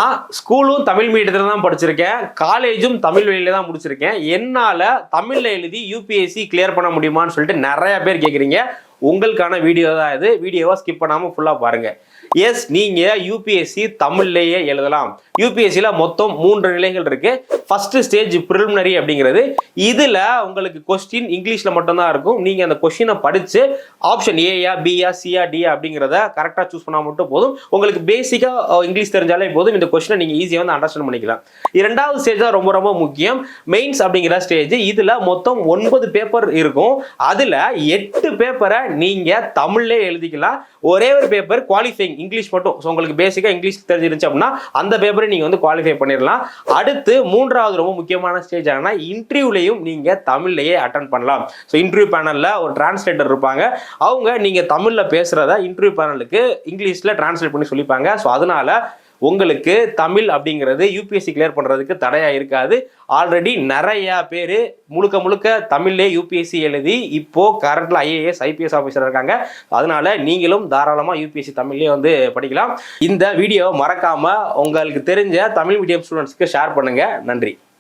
நான் ஸ்கூலும் தமிழ் மீடியத்தில் தான் படிச்சிருக்கேன், காலேஜும் தமிழ் வழியில தான் முடிச்சிருக்கேன். என்னால் தமிழில் எழுதி யூபிஎஸ்சி கிளியர் பண்ண முடியுமான்னு சொல்லிட்டு நிறைய பேர் கேட்குறீங்க. உங்களுக்கான வீடியோ தான் இது. வீடியோவை ஸ்கிப் பண்ணாமல் ஃபுல்லாக பாருங்கள். எஸ், நீங்கள் யூபிஎஸ்சி தமிழ்லேயே எழுதலாம். யூபிஎஸ்சியில் மொத்தம் 3 நிலைகள் இருக்கு. ஃபர்ஸ்ட் ஸ்டேஜ் ப்ரிலிமினரி அப்படிங்கிறது. இதில் உங்களுக்கு கொஸ்டின் இங்கிலீஷில் மட்டும்தான் இருக்கும். நீங்கள் அந்த கொஸ்டினை படித்து ஆப்ஷன் ஏயா பியா சியா டியா அப்படிங்கிறத கரெக்டாக சூஸ் பண்ணால் மட்டும் போதும். உங்களுக்கு பேசிக்காக இங்கிலீஷ் தெரிஞ்சாலே போதும். இந்த கொஸ்டினை நீங்கள் ஈஸியாக வந்து அண்டர்ஸ்டாண்ட் பண்ணிக்கலாம். 2வது ஸ்டேஜ் தான் ரொம்ப ரொம்ப முக்கியம், மெயின்ஸ் அப்படிங்கிற ஸ்டேஜ். இதில் மொத்தம் 9 பேப்பர் இருக்கும். அதில் 8 பேப்பரை நீங்கள் தமிழ்லே எழுதிக்கலாம். ஒரே ஒரு பேப்பர் குவாலிஃபைங் இங்கிலீஷ் மட்டும். ஸோ உங்களுக்கு பேசிக்காக இங்கிலீஷ் தெரிஞ்சிருச்சு அப்படின்னா அந்த பேப்பரை நீங்கள் வந்து குவாலிஃபை பண்ணிடலாம். அடுத்து 3வது ரொம்ப முக்கியமான ஸ்டேஜ் ஆனா இன்டர்வியூலையும் நீங்கள் தமிழ்லையே அட்டன் பண்ணலாம். ஸோ இன்டர்வியூ பேனலில் ஒரு டிரான்ஸ்லேட்டர் இருப்பாங்க. அவங்க நீங்கள் தமிழில் பேசுகிறத இன்டர்வியூ பேனலுக்கு இங்கிலீஷில் டிரான்ஸ்லேட் பண்ணி சொல்லிப்பாங்க. ஸோ அதனால உங்களுக்கு தமிழ் அப்படிங்கிறது யூபிஎஸ்சி கிளியர் பண்ணுறதுக்கு தடையாக இருக்காது. ஆல்ரெடி நிறைய பேர் முழுக்க தமிழ்லே யூபிஎஸ்சி எழுதி இப்போது கரண்ட்டில் ஐஏஎஸ் ஐபிஎஸ் ஆஃபீஸர் இருக்காங்க. அதனால நீங்களும் தாராளமாக யூபிஎஸ்சி தமிழ்லேயே வந்து படிக்கலாம். இந்த வீடியோவை மறக்காமல் உங்களுக்கு தெரிஞ்ச தமிழ் மீடியம் ஸ்டூடெண்ட்ஸ்க்கு ஷேர் பண்ணுங்கள். நன்றி.